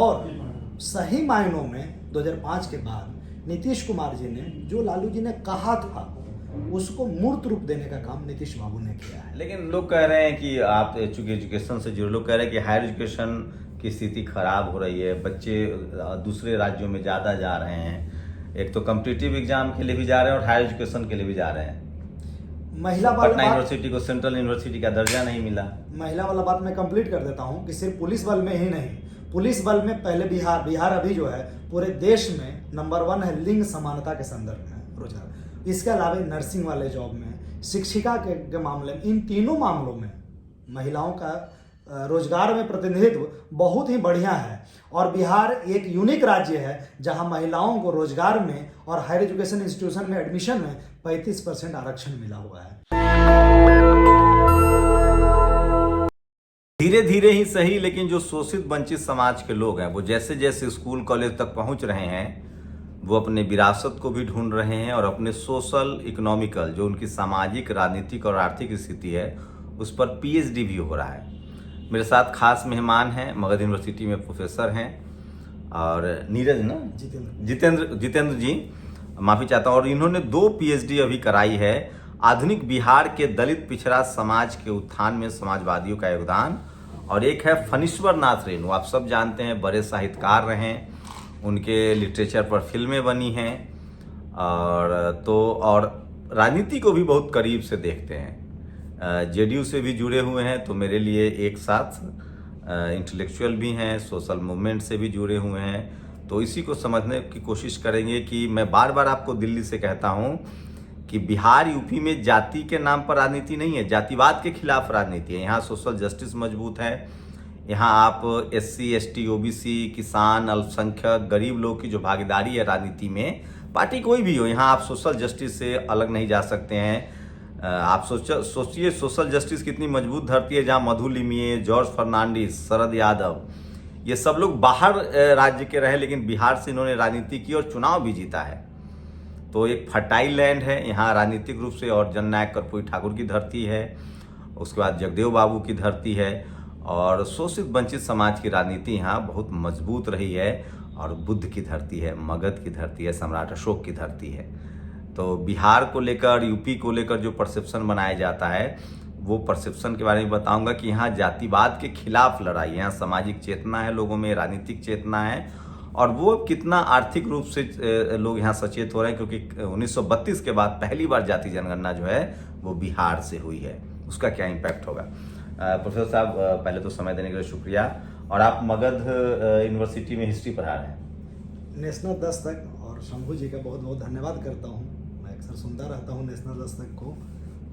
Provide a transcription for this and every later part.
और सही मायनों में 2005 के बाद नीतीश कुमार जी ने जो लालू जी ने कहा था उसको मूर्त रूप देने का काम नीतीश बाबू ने किया है। लेकिन लोग कह रहे हैं कि आप चूंकि एजुकेशन से जुड़े, लोग कह रहे हैं कि हायर एजुकेशन की स्थिति खराब हो रही है, बच्चे दूसरे राज्यों में ज़्यादा जा रहे हैं, एक तो कॉम्पिटिटिव एग्जाम के लिए भी जा रहे हैं और हायर एजुकेशन के लिए भी जा रहे हैं। महिला वाला पटना यूनिवर्सिटी को सेंट्रल यूनिवर्सिटी का दर्जा नहीं मिला। महिला वाला बात मैं कंप्लीट कर देता हूं कि सिर्फ पुलिस बल में ही नहीं, पुलिस बल में पहले बिहार अभी जो है पूरे देश में नंबर 1 है लिंग समानता के संदर्भ में रोजगार। इसके अलावा नर्सिंग वाले जॉब में, शिक्षिका के मामले में, इन तीनों मामलों में महिलाओं का रोजगार में प्रतिनिधित्व बहुत ही बढ़िया है। और बिहार एक यूनिक राज्य है जहां महिलाओं को रोजगार में और हायर एजुकेशन इंस्टीट्यूशन में एडमिशन में 35% आरक्षण मिला हुआ है। धीरे धीरे ही सही, लेकिन जो शोषित वंचित समाज के लोग हैं वो जैसे जैसे स्कूल कॉलेज तक पहुंच रहे हैं वो अपने विरासत को भी ढूंढ रहे हैं और अपने सोशल इकोनॉमिकल जो उनकी सामाजिक, राजनीतिक और आर्थिक स्थिति है उस पर पीएचडी भी हो रहा है। मेरे साथ खास मेहमान हैं, मगध यूनिवर्सिटी में प्रोफेसर हैं और नीरज ना जितेंद्र जी, माफ़ी चाहता हूँ। और इन्होंने 2 पीएचडी अभी कराई है, आधुनिक बिहार के दलित पिछड़ा समाज के उत्थान में समाजवादियों का योगदान, और एक है फणीश्वर नाथ रेणु। आप सब जानते हैं, बड़े साहित्यकार रहे हैं, उनके लिटरेचर पर फिल्में बनी हैं और राजनीति को भी बहुत करीब से देखते हैं, जेडीयू से भी जुड़े हुए हैं। तो मेरे लिए एक साथ इंटेलेक्चुअल भी हैं, सोशल मूवमेंट से भी जुड़े हुए हैं। तो इसी को समझने की कोशिश करेंगे कि मैं बार बार आपको दिल्ली से कहता हूं कि बिहार यूपी में जाति के नाम पर राजनीति नहीं है, जातिवाद के खिलाफ राजनीति है। यहाँ सोशल जस्टिस मजबूत है। यहाँ आप एससी, एसटी, ओबीसी, किसान, अल्पसंख्यक, गरीब लोग की जो भागीदारी है राजनीति में, पार्टी कोई भी हो, यहाँ आप सोशल जस्टिस से अलग नहीं जा सकते हैं। आप सोचिए सोशल जस्टिस कितनी मजबूत धरती है जहाँ मधु लिमिये, जॉर्ज फर्नांडिस, शरद यादव, ये सब लोग बाहर राज्य के रहे लेकिन बिहार से इन्होंने राजनीति की और चुनाव भी जीता है। तो एक फर्टाइल लैंड है यहाँ राजनीतिक रूप से, और जननायक कर्पूरी ठाकुर की धरती है, उसके बाद जगदेव बाबू की धरती है, और शोषित वंचित समाज की राजनीति यहाँ बहुत मजबूत रही है। और बुद्ध की धरती है, मगध की धरती है, सम्राट अशोक की धरती है। तो बिहार को लेकर, यूपी को लेकर जो परसेप्शन बनाया जाता है वो परसेप्शन के बारे में बताऊंगा कि यहाँ जातिवाद के खिलाफ लड़ाई, यहाँ सामाजिक चेतना है लोगों में, राजनीतिक चेतना है, और वो कितना आर्थिक रूप से लोग यहाँ सचेत हो रहे हैं, क्योंकि 1932 के बाद पहली बार जाति जनगणना जो है वो बिहार से हुई है। उसका क्या इम्पैक्ट होगा। प्रोफेसर साहब, पहले तो समय देने के लिए शुक्रिया। और आप मगध यूनिवर्सिटी में हिस्ट्री पढ़ा रहे हैं। नेशनल दस्तक और शंभू जी का बहुत बहुत धन्यवाद करता हूँ। मैं अक्सर सुनता रहता हूँ नेशनल दस्तक को,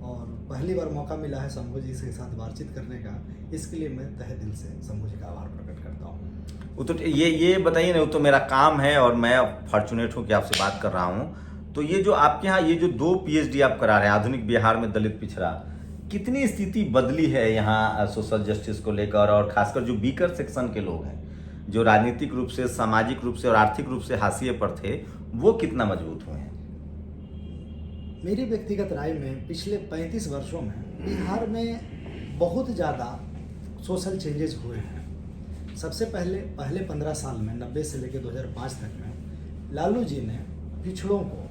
और पहली बार मौका मिला है शंभू जी के साथ बातचीत करने का, इसके लिए मैं तहे दिल से शंभू जी का आभार प्रकट करता हूँ। वो तो ये बताइए ना, वो तो मेरा काम है और मैं फॉर्चुनेट हूँ कि आपसे बात कर रहा हूँ। तो ये जो आपके यहाँ ये जो 2 पीएचडी आप करा रहे हैं आधुनिक बिहार में दलित पिछड़ा, कितनी स्थिति बदली है यहाँ सोशल जस्टिस को लेकर, और खासकर जो वीकर सेक्शन के लोग हैं जो राजनीतिक रूप से, सामाजिक रूप से और आर्थिक रूप से हाशिए पर थे, वो कितना मजबूत हुए हैं। मेरी व्यक्तिगत राय में पिछले 35 वर्षों में बिहार में बहुत ज़्यादा सोशल चेंजेस हुए हैं। सबसे पहले 15 साल में 90 से लेकर 2005 तक में लालू जी ने पिछड़ों को,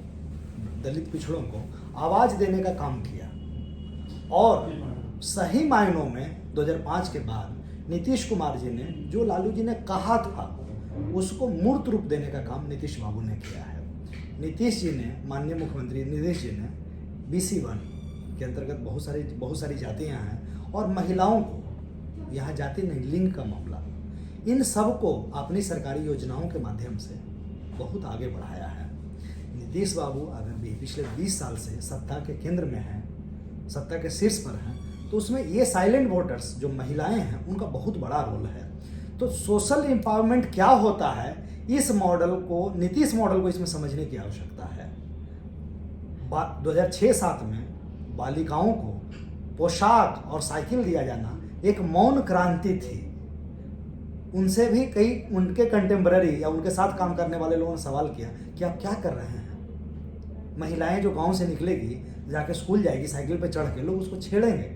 दलित पिछड़ों को आवाज़ देने का काम किया, और सही मायनों में 2005 के बाद नीतीश कुमार जी ने जो लालू जी ने कहा था उसको मूर्त रूप देने का काम नीतीश बाबू ने किया है। नीतीश जी ने, माननीय मुख्यमंत्री नीतीश जी ने BC1 के अंतर्गत बहुत सारी जातियां हैं, और महिलाओं को, यहाँ जाति नहीं लिंग का मामला, इन सब को अपनी सरकारी योजनाओं के माध्यम से बहुत आगे बढ़ाया है। नीतीश बाबू अगर भी पिछले 20 साल से सत्ता के केंद्र में हैं, सत्ता के शीर्ष पर हैं, तो उसमें ये साइलेंट वोटर्स जो महिलाएं हैं उनका बहुत बड़ा रोल है। तो सोशल एम्पावरमेंट क्या होता है, इस मॉडल को, नीतीश मॉडल को इसमें समझने की आवश्यकता है। 2006-07 में बालिकाओं को पोशाक और साइकिल दिया जाना एक मौन क्रांति थी। उनसे भी कई उनके कंटेम्पररी या उनके साथ काम करने वाले लोगों ने सवाल किया कि आप क्या कर रहे हैं। महिलाएं जो गांव से निकलेगी, जाके स्कूल जाएगी, साइकिल पे चढ़ के लोग उसको छेड़ेंगे।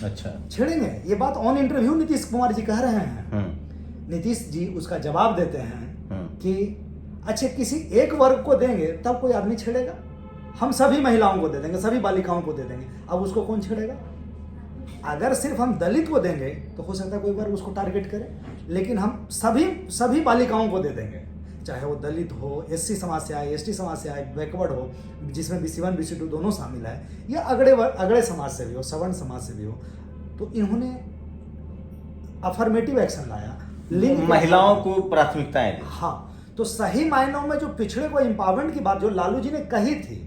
अच्छा, छेड़ेंगे, ये बात ऑन इंटरव्यू नीतीश कुमार जी कह रहे हैं। नीतीश जी उसका जवाब देते हैं कि अच्छे किसी एक वर्ग को देंगे तब कोई आदमी छेड़ेगा, हम सभी महिलाओं को दे देंगे, सभी बालिकाओं को दे देंगे, अब उसको कौन छेड़ेगा? अगर सिर्फ हम दलित को देंगे तो हो सकता है कोई बार उसको टारगेट करे, लेकिन हम सभी बालिकाओं को दे देंगे, चाहे वो दलित हो, एससी समाज से आए, एसटी समाज से आए, बैकवर्ड हो, जिसमें BC1 BC2 दोनों शामिल है, या अगड़े समाज से भी हो, सवर्ण समाज से भी हो, तो इन्होंने अफर्मेटिव एक्शन लाया, महिलाओं को प्राथमिकताएं दी। हाँ, तो सही मायनों में जो पिछड़े को एम्पावरमेंट की बात जो लालू जी ने कही थी,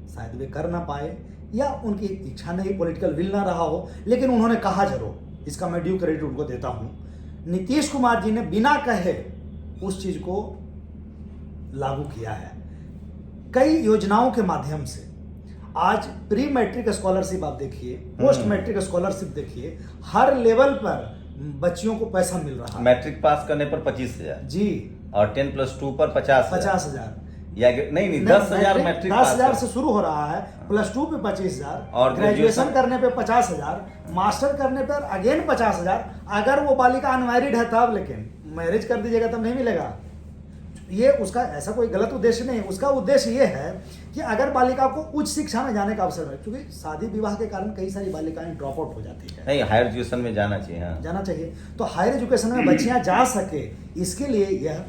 शायद वे कर ना पाए या उनकी इच्छा नहीं, पॉलिटिकल विल ना रहा हो, लेकिन उन्होंने कहा जरूर, इसका मैं ड्यू क्रेडिट उनको देता हूं। नीतीश कुमार जी ने बिना कहे उस चीज को लागू किया है कई योजनाओं के माध्यम से। आज प्री मैट्रिक स्कॉलरशिप आप देखिए, पोस्ट मैट्रिक स्कॉलरशिप देखिए, हर लेवल पर बच्चियों को पैसा मिल रहा है। मैट्रिक पास करने पर 25,000 जी, और 10+2 पर 50,000 या नहीं 10,000 मैट्रिक 10,000 से शुरू हो रहा है, +2 पे 25,000 और ग्रेजुएशन करने पे 50,000, मास्टर करने पर अगेन 50,000। अगर वो बालिका अनमैरिड है तब, लेकिन मैरिज कर दीजिएगा तब नहीं मिलेगा। ये उसका ऐसा कोई गलत उद्देश्य नहीं, उसका उद्देश्य ये है कि अगर बालिका को उच्च शिक्षा में जाने का अवसर मिले, क्योंकि शादी विवाह के कारण कई सारी बालिकाएं ड्रॉप आउट हो जाती है। नहीं, हायर एजुकेशन में जाना चाहिए। हाँ, जाना चाहिए, तो हायर एजुकेशन में बच्चियां जा सके, इसके लिए यह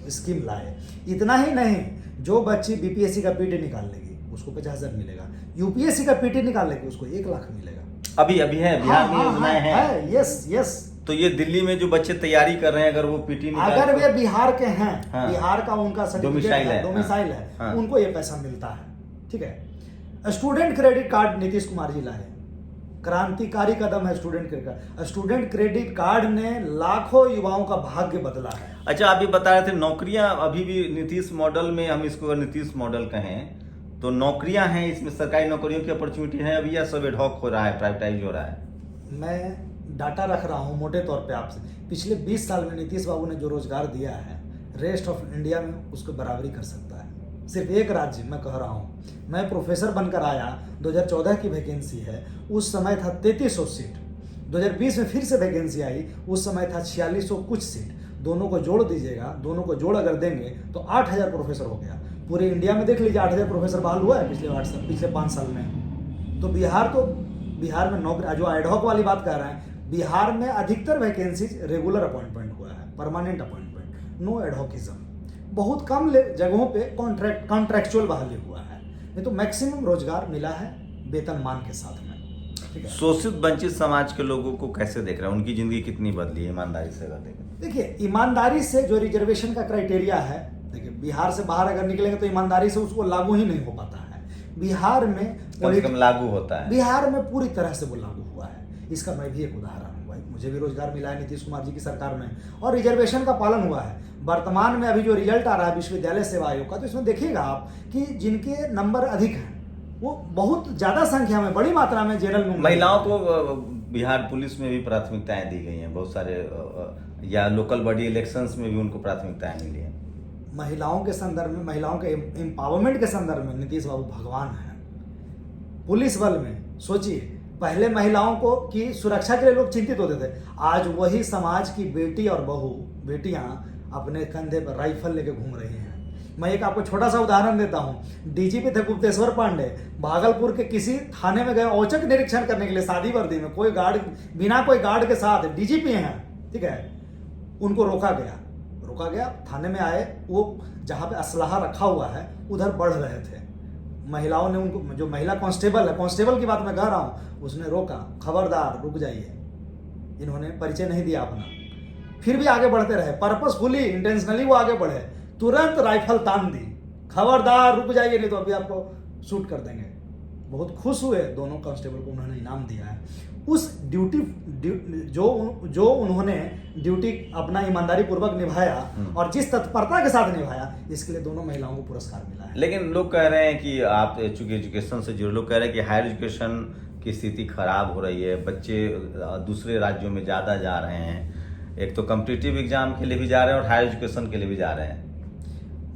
स्कीम लाए। इतना ही नहीं, जो बच्ची BPSC का PT निकाल लेगी उसको 50,000 मिलेगा, UPSC का PT निकाल लेगी उसको 1 लाख मिलेगा। अभी है बिहार में योजनाएं हैं। यस। तो ये दिल्ली में जो बच्चे तैयारी कर रहे हैं, अगर वो PT अगर वे बिहार के हैं, हाँ, बिहार का उनका सर्टिफिकेट है, डोमिसाइल है, हाँ, उनको ये पैसा मिलता है। ठीक है। Student credit card Nitish Kumar ji लाए, क्रांतिकारी कदम है student credit card. Student credit card ने लाखों युवाओं का भाग्य बदला है। अच्छा, आप ये बता रहे थे नौकरियां अभी भी नीतीश मॉडल में, हम इसको अगर नीतीश मॉडल कहें तो नौकरियां हैं, इसमें सरकारी नौकरियों की अपॉर्चुनिटी है अभी, या सब एडहॉक हो रहा है, प्राइवेटाइज हो रहा है? मैं डाटा रख रहा हूं मोटे तौर पे आपसे। पिछले 20 साल में नीतीश बाबू ने जो रोजगार दिया है, रेस्ट ऑफ इंडिया में उसको बराबरी कर सकता है। सिर्फ एक राज्य मैं कह रहा हूं, मैं प्रोफेसर बनकर आया, 2014 की वैकेंसी है, उस समय था 3300 सीट। 2020 में फिर से वैकेंसी आई, उस समय था 4600 कुछ सीट। दोनों को जोड़ दीजिएगा, दोनों को जोड़ अगर देंगे तो 8000 प्रोफेसर हो गया। पूरे इंडिया में देख लीजिए 8000 प्रोफेसर बहाल हुआ है पिछले 5 साल में। तो बिहार में नौकरी, जो एडहॉक वाली बात कर रहे हैं, बिहार में अधिकतर वैकेंसीज रेगुलर अपॉइंटमेंट हुआ है, परमानेंट अपॉइंटमेंट, नो एडहॉकिज्म। बहुत कम जगहों पे कॉन्ट्रैक्चुअल बहाली हुआ है, नहीं तो मैक्सिमम रोजगार मिला है वेतनमान के साथ में। ठीक है। शोषित वंचित समाज के लोगों को कैसे देख रहे हैं, उनकी जिंदगी कितनी बदली है ईमानदारी से अगर देखें? देखिए, ईमानदारी से जो रिजर्वेशन का क्राइटेरिया है, देखिए बिहार से बाहर अगर निकलेंगे तो ईमानदारी से उसको लागू ही नहीं हो पाता है। बिहार में कम से कम लागू होता है, बिहार में पूरी तरह से वो लागू हुआ है। इसका मैं भी एक उदाहरण हूँ भाई, मुझे भी रोजगार मिला है नीतीश कुमार जी की सरकार में, और रिजर्वेशन का पालन हुआ है। वर्तमान में अभी जो रिजल्ट आ रहा है विश्वविद्यालय सेवा आयोग का, तो इसमें देखिएगा आप कि जिनके नंबर अधिक हैं वो बहुत ज्यादा संख्या में, बड़ी मात्रा में जनरल में महिलाओं को बिहार पुलिस में भी प्राथमिकताएं दी गई हैं, बहुत सारे या लोकल बॉडी इलेक्शंस में भी उनको प्राथमिकताएं मिली हैं। महिलाओं के संदर्भ में, महिलाओं के एम्पावरमेंट के संदर्भ में नीतीश बाबू भगवान है। पुलिस बल में सोचिए, पहले महिलाओं को की सुरक्षा के लिए लोग चिंतित होते थे, आज वही समाज की बेटी और बेटियां अपने कंधे पर राइफल लेके घूम रही हैं। मैं एक आपको छोटा सा उदाहरण देता हूं। DGP थे गुप्तेश्वर पांडे, भागलपुर के किसी थाने में गए औचक निरीक्षण करने के लिए, शादी वर्दी में, कोई गार्ड, बिना कोई गार्ड के साथ, DGP हैं, ठीक है, उनको रोका गया, थाने में आए, वो जहां पे असलहा रखा हुआ है उधर बढ़ रहे थे। महिलाओं ने उनको, जो महिला कांस्टेबल की बात मैं कह रहा हूं, उसने रोका, खबरदार रुक जाइए। इन्होंने परिचय नहीं दिया अपना, फिर भी आगे बढ़ते रहे, पर्पसफुली, इंटेंशनली वो आगे बढ़े, तुरंत राइफल तान दी, खबरदार रुक जाइए नहीं तो अभी आपको शूट कर देंगे। बहुत खुश हुए दोनों कांस्टेबल को, उन्होंने इनाम दिया है। उस ड्यूटी जो उन्होंने ड्यूटी अपना ईमानदारी पूर्वक निभाया और जिस तत्परता के साथ निभाया, इसके लिए दोनों महिलाओं को पुरस्कार मिला है। लेकिन लोग कह रहे हैं कि आप चूंकि एजुकेशन से जुड़े, लोग कह रहे हैं कि हायर एजुकेशन की स्थिति खराब हो रही है, बच्चे दूसरे राज्यों में ज़्यादा जा रहे हैं, एक तो कॉम्पिटिटिव एग्जाम के लिए भी जा रहे हैं और हायर एजुकेशन के लिए भी जा रहे हैं।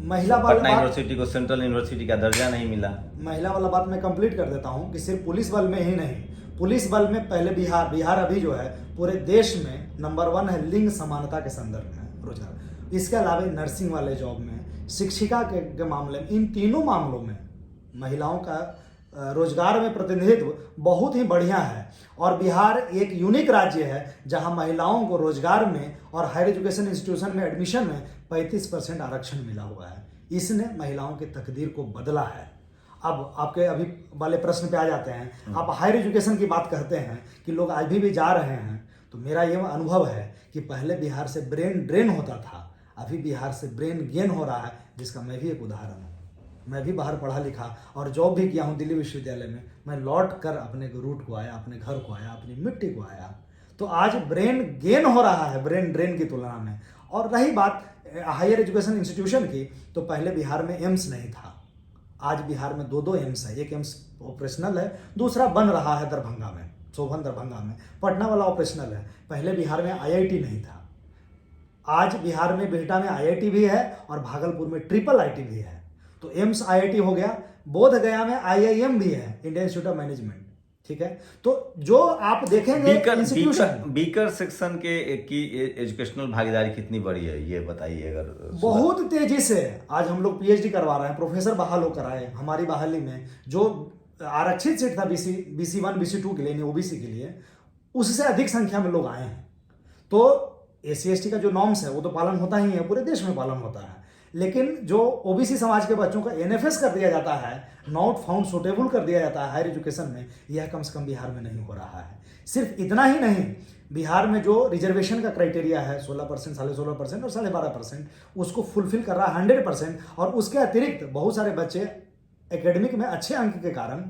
महिला वाला पटना यूनिवर्सिटी को सेंट्रल यूनिवर्सिटी का दर्जा नहीं मिला। महिला वाला बात मैं कंप्लीट कर देता हूं कि सिर्फ पुलिस बल में ही नहीं, पुलिस बल में पहले बिहार अभी जो है पूरे देश में नंबर 1 है लिंग समानता के संदर्भ में रोजगार। इसके अलावा नर्सिंग वाले जॉब में, शिक्षिका के मामले में, इन तीनों मामलों में महिलाओं का रोजगार में प्रतिनिधित्व बहुत ही बढ़िया है। और बिहार एक यूनिक राज्य है जहां महिलाओं को रोजगार में और हायर एजुकेशन इंस्टीट्यूशन में एडमिशन में 35% आरक्षण मिला हुआ है। इसने महिलाओं की तकदीर को बदला है। अब आपके अभी वाले प्रश्न पे आ जाते हैं। आप हायर एजुकेशन की बात करते हैं कि लोग अभी भी जा रहे हैं, तो मेरा ये अनुभव है कि पहले बिहार से ब्रेन ड्रेन होता था, अभी बिहार से ब्रेन गेन हो रहा है, जिसका मैं भी एक उदाहरण हूँ। मैं भी बाहर पढ़ा लिखा और जॉब भी किया हूँ दिल्ली विश्वविद्यालय में। मैं लौट कर अपने रूट को आया, अपने घर को आया, अपनी मिट्टी को आया। तो आज ब्रेन गेन हो रहा है ब्रेन ड्रेन की तुलना में। और रही बात हायर एजुकेशन इंस्टीट्यूशन की, तो पहले बिहार में एम्स नहीं था। आज बिहार में 2 एम्स है। एक एम्स ऑपरेशनल है, दूसरा बन रहा है दरभंगा में, शोभन दरभंगा में। पटना वाला ऑपरेशनल है। पहले बिहार में आईआईटी नहीं था। आज बिहार में बिहटा में आईआईटी भी है और भागलपुर में ट्रिपल आईटी भी है। तो एम्स आईआईटी हो गया। बोध गया में आईआईएम भी है, इंडियन इंस्टीट्यूट ऑफ मैनेजमेंट। ठीक है, तो जो आप देखेंगे बीकर सेक्शन की एजुकेशनल भागीदारी कितनी बड़ी है, ये बताइए। अगर बहुत तेजी से आज हम लोग पीएचडी करवा रहे हैं, प्रोफेसर बहाल होकर आए। हमारी बहाली में जो आरक्षित सीट था BC1 BC2 के लिए, ओबीसी के लिए, उससे अधिक संख्या में लोग आए हैं। तो SC/ST का जो नॉर्म्स है वो तो पालन होता ही है, पूरे देश में पालन होता है। लेकिन जो ओबीसी समाज के बच्चों का NFS कर दिया जाता है, नॉट फाउंड सुटेबल कर दिया जाता है हायर एजुकेशन में, यह कम से कम बिहार में नहीं हो रहा है। सिर्फ इतना ही नहीं, बिहार में जो रिजर्वेशन का क्राइटेरिया है 16%, 16.5% और 12.5%, उसको फुलफिल कर रहा है 100%। और उसके अतिरिक्त बहुत सारे बच्चे एकेडमिक में अच्छे अंक के कारण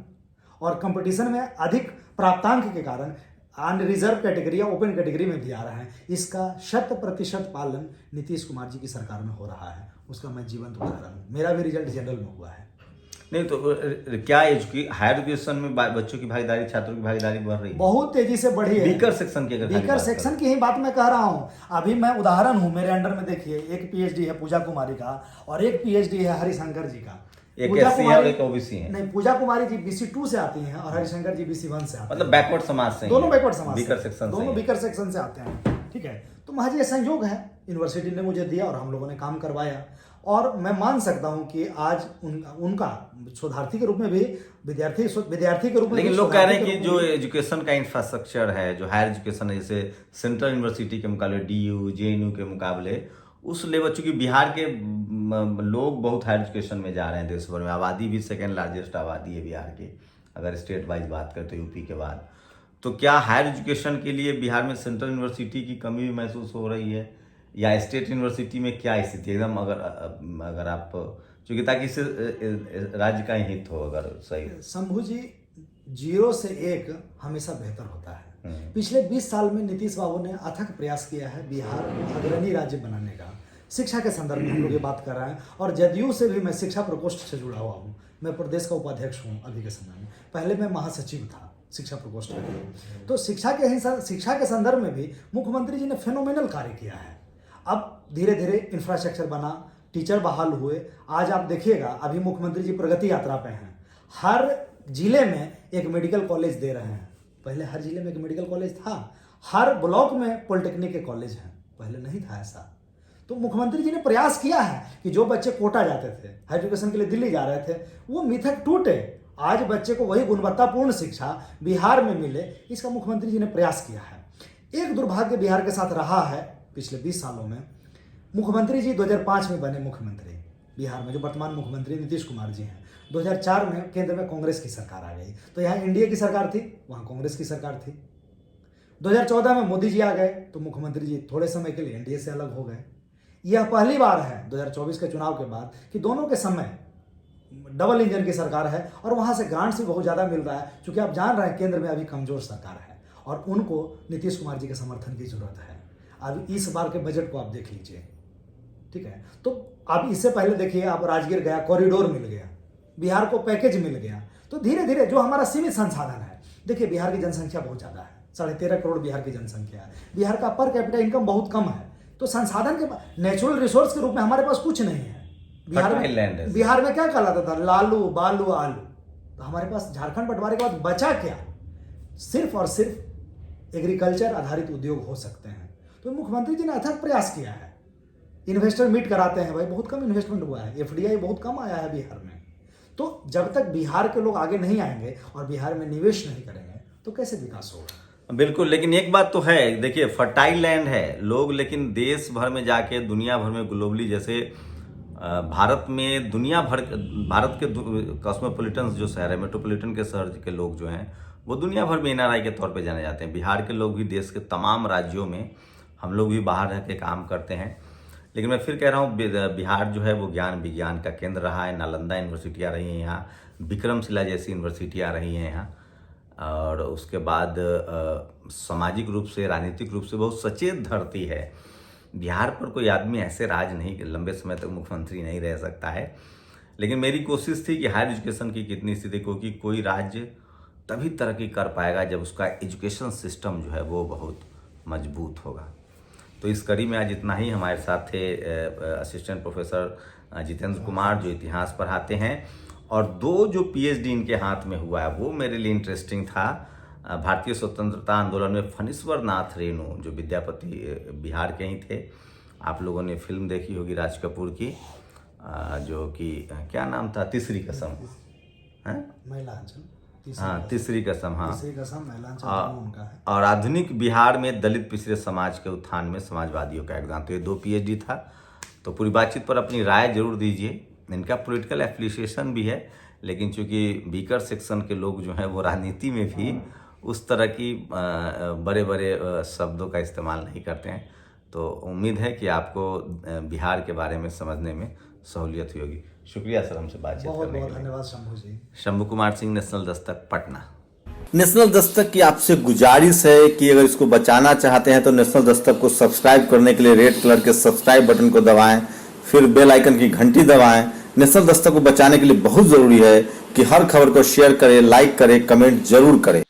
और कंपटीशन में अधिक प्राप्तांक के कारण अनरिजर्व कैटेगरी या ओपन कैटेगरी में भी आ रहे हैं। इसका 100% पालन नीतीश कुमार जी की सरकार में हो रहा है। उसका मैं जीवंत उदाहरण हूँ। मेरा भी रिजल्ट जनरल में हुआ है। नहीं तो क्या हायर एजुकेशन में बच्चों की भागीदारी, छात्रों की भागीदारी बढ़ रही है? बहुत तेजी से बढ़ी है। बीकर सेक्शन की ही बात मैं कह रहा हूँ। अभी मैं उदाहरण हूँ, मेरे अंडर में देखिए एक पीएचडी है पूजा कुमारी का और एक पीएचडी है हरिशंकर जी का। एक SC है और एक OBC है। नहीं, पूजा कुमारी जी BC2 से आती हैं और हरिशंकर जी BC1 से आते हैं। मतलब बैकवर्ड समाज से, दोनों बैकवर्ड समाज, बीकर सेक्शन, दोनों बीकर सेक्शन से आते हैं। ठीक है, तो महज ये संयोग है, यूनिवर्सिटी ने मुझे दिया और हम लोगों ने काम करवाया। और मैं मान सकता हूं कि आज उनका शोधार्थी के रूप में भी, विद्यार्थी के रूप में। लेकिन लोग कह रहे हैं कि जो एजुकेशन का इंफ्रास्ट्रक्चर है, जो हायर एजुकेशन है, जैसे सेंट्रल यूनिवर्सिटी के मुकाबले, DU JNU के मुकाबले, उस लेवल, चूंकि बिहार के लोग बहुत हायर एजुकेशन में जा रहे हैं देश भर में। आबादी भी सेकेंड लार्जेस्ट आबादी है बिहार की, अगर स्टेट वाइज बात करते यूपी के बाद। तो क्या हायर एजुकेशन के लिए बिहार में सेंट्रल यूनिवर्सिटी की कमी भी महसूस हो रही है, या स्टेट यूनिवर्सिटी में क्या स्थिति है एकदम? अगर आप, चूंकि ताकि इससे राज्य का हित हो, अगर सही। शंभू जी, 0 से 1 हमेशा बेहतर होता है। पिछले 20 साल में नीतीश बाबू ने अथक प्रयास किया है बिहार अग्रणी राज्य बनाने का। शिक्षा के संदर्भ में हम लोग ये बात कर रहे हैं, और जदयू से भी मैं शिक्षा प्रकोष्ठ से जुड़ा हुआ हूँ। मैं प्रदेश का उपाध्यक्ष हूँ अभी के समय में। पहले मैं महासचिव था शिक्षा प्रकोष्ठ के। तो शिक्षा के संदर्भ में भी मुख्यमंत्री जी ने फेनोमेनल कार्य किया है। अब धीरे धीरे इंफ्रास्ट्रक्चर बना, टीचर बहाल हुए। आज आप देखिएगा, अभी मुख्यमंत्री जी प्रगति यात्रा पे हैं। हर जिले में एक मेडिकल कॉलेज दे रहे हैं। पहले हर जिले में एक मेडिकल कॉलेज था, हर ब्लॉक में पॉलिटेक्निक के कॉलेज हैं, पहले नहीं था ऐसा। तो मुख्यमंत्री जी ने प्रयास किया है कि जो बच्चे कोटा जाते थे, हायर एजुकेशन के लिए दिल्ली जा रहे थे, वो मिथक टूटे। आज बच्चे को वही गुणवत्तापूर्ण शिक्षा बिहार में मिले, इसका मुख्यमंत्री जी ने प्रयास किया है। एक दुर्भाग्य बिहार के साथ रहा है पिछले 20 सालों में। मुख्यमंत्री जी 2005 में बने मुख्यमंत्री बिहार में, जो वर्तमान मुख्यमंत्री नीतीश कुमार जी हैं। 2004 में केंद्र में कांग्रेस की सरकार आ गई, तो यहाँ एनडीए की सरकार थी, वहाँ कांग्रेस की सरकार थी। 2014 में मोदी जी आ गए, तो मुख्यमंत्री जी थोड़े समय के लिए एनडीए से अलग हो गए। यह पहली बार है 2024 के चुनाव के बाद कि दोनों के समय डबल इंजन की सरकार है, और वहाँ से ग्रांट्स भी बहुत ज़्यादा मिल रहा है, क्योंकि आप जान रहे हैं केंद्र में अभी कमजोर सरकार है और उनको नीतीश कुमार जी के समर्थन की जरूरत है। अब इस बार के बजट को आप देख लीजिए, ठीक है। तो अब इससे पहले देखिए, आप राजगीर गया, कॉरिडोर मिल गया, बिहार को पैकेज मिल गया। तो धीरे धीरे जो हमारा सीमित संसाधन है, देखिए बिहार की जनसंख्या बहुत ज़्यादा है, 13.5 करोड़ बिहार की जनसंख्या है। बिहार का पर कैपिटा इनकम बहुत कम है, तो संसाधन के नेचुरल रिसोर्स के रूप में हमारे पास कुछ नहीं है। बिहार में क्या कहलाता था, लालू बालू आलू। तो हमारे पास झारखंड बंटवारे के बाद बचा क्या? सिर्फ और सिर्फ एग्रीकल्चर आधारित उद्योग हो सकते हैं। तो मुख्यमंत्री जी ने अथक प्रयास किया है, इन्वेस्टर मीट कराते हैं भाई, बहुत कम इन्वेस्टमेंट हुआ है, एफडीआई बहुत कम आया है बिहार में। तो जब तक बिहार के लोग आगे नहीं आएंगे और बिहार में निवेश नहीं करेंगे तो कैसे विकास होगा। बिल्कुल, लेकिन एक बात तो है, देखिए फर्टाइल लैंड है लोग, लेकिन देश भर में जाके दुनिया भर में ग्लोबली, जैसे भारत में दुनिया भर भारत के कॉस्मोपॉलिटन जो शहर है, मेट्रोपॉलिटन के शहर के लोग जो हैं वो दुनिया भर में एनआरआई के तौर पे जाने जाते हैं। बिहार के लोग भी देश के तमाम राज्यों में, हम लोग भी बाहर रह के काम करते हैं। लेकिन मैं फिर कह रहा हूँ, बिहार जो है वो ज्ञान विज्ञान का केंद्र रहा है। नालंदा यूनिवर्सिटियाँ रही हैं यहाँ, विक्रमशिला जैसी यूनिवर्सिटियाँ रही हैं यहाँ, और उसके बाद सामाजिक रूप से, राजनीतिक रूप से बहुत सचेत धरती है। बिहार पर कोई आदमी ऐसे राज नहीं, लंबे समय तक मुख्यमंत्री नहीं रह सकता है। लेकिन मेरी कोशिश थी कि हायर एजुकेशन की कितनी स्थिति, क्योंकि कोई राज्य तभी तरक्की कर पाएगा जब उसका एजुकेशन सिस्टम जो है वो बहुत मजबूत होगा। तो इस कड़ी में आज इतना ही। हमारे साथ थे असिस्टेंट प्रोफेसर जितेंद्र कुमार, जो इतिहास पढ़ाते हैं, और 2 जो पीएचडी इनके हाथ में हुआ है वो मेरे लिए इंटरेस्टिंग था। भारतीय स्वतंत्रता आंदोलन में फणीश्वर नाथ रेणु, जो विद्यापति बिहार के ही थे। आप लोगों ने फिल्म देखी होगी राज कपूर की, जो कि क्या नाम था, तीसरी कसम, है महिलांचल, हाँ तीसरी कसम, हाँ तीसरी कसम महिलांचल उनका है। और आधुनिक बिहार में दलित पिछड़े समाज के उत्थान में समाजवादियों का योगदान। तो ये 2 पीएचडी था। तो पूरी बातचीत पर अपनी राय जरूर दीजिए। इनका पॉलिटिकल एफिलिएशन भी है, लेकिन चूंकि बीकर सेक्शन के लोग जो हैं वो राजनीति में भी उस तरह की बड़े बड़े शब्दों का इस्तेमाल नहीं करते हैं। तो उम्मीद है कि आपको बिहार के बारे में समझने में सहूलियत हुई होगी। शुक्रिया सर हमसे बातचीत करने के लिए। बहुत बहुत धन्यवाद शंभू जी। शंभू कुमार सिंह, नेशनल दस्तक, पटना। नेशनल दस्तक की आपसे गुजारिश है कि अगर इसको बचाना चाहते हैं तो नेशनल दस्तक को सब्सक्राइब करने के लिए रेड कलर के सब्सक्राइब बटन को दबाएं, फिर बेल आइकन की घंटी दबाएं। नेशनल दस्तक को बचाने के लिए बहुत जरूरी है कि हर खबर को शेयर करें, लाइक करें, कमेंट जरूर करें।